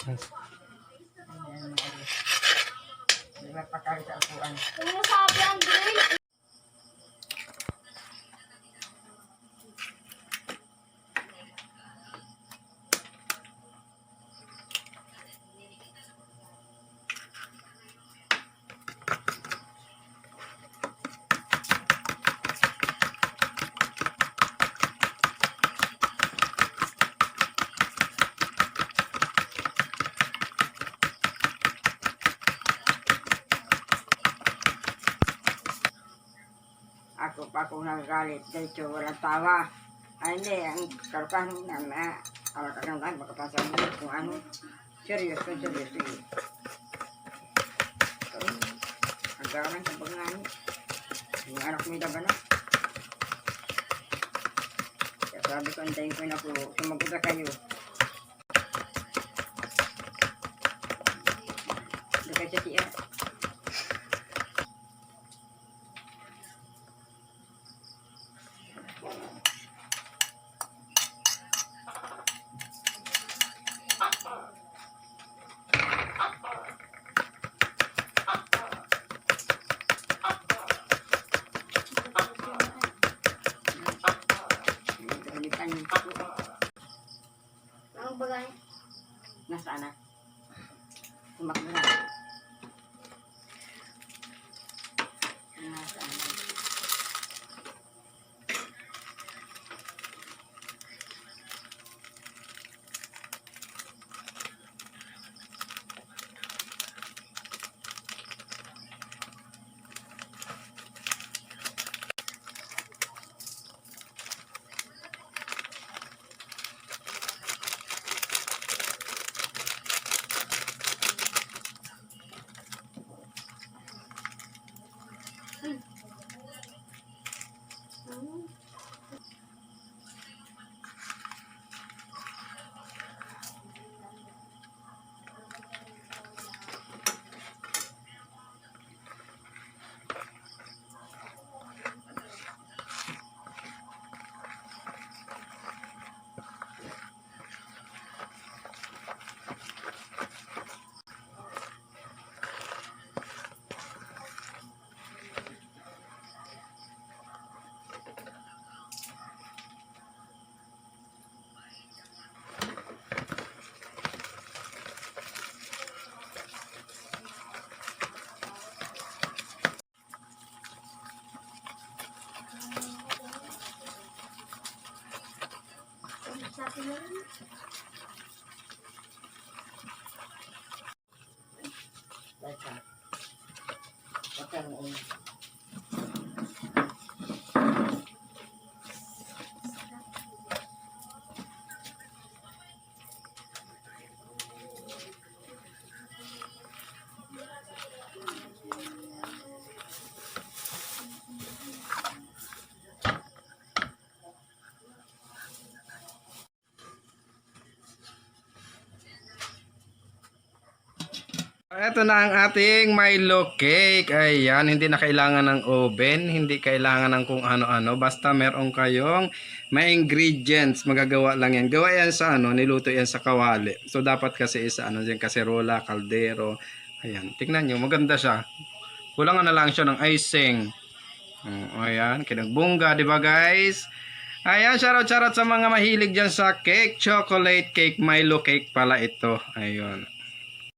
Diba pagkakita akuan. Kung sabi ang green. Ako pa kung nagagalit, dahil walang tawa. Ay hindi, ang karukan na alakagang lang, makapasa mo kung ano. Seryoso. Agaran sa pagngani. Yung anak mo daga na. Kaya sabi ko, antayin ko na po, sumagot na kayo. Daka siya siya. Ang bagay. Nasaan na? Tumakbo na. Nasaan na? Baca. Baca mo. Ito na ang ating Milo cake. Ayan, hindi na kailangan ng oven, hindi kailangan ng kung ano-ano. Basta meron kayong may ingredients, magagawa lang yan. Gawa yan sa niluto yan sa kawali. So dapat kasi isa dyan, kaserola, kaldero. Ayan, tingnan nyo, maganda siya. Kulangan na lang siya ng icing. Ayan, kinagbungga, di ba guys? Ayan, shoutout sa mga mahilig dyan sa cake, chocolate cake, Milo cake pala ito. Ayun.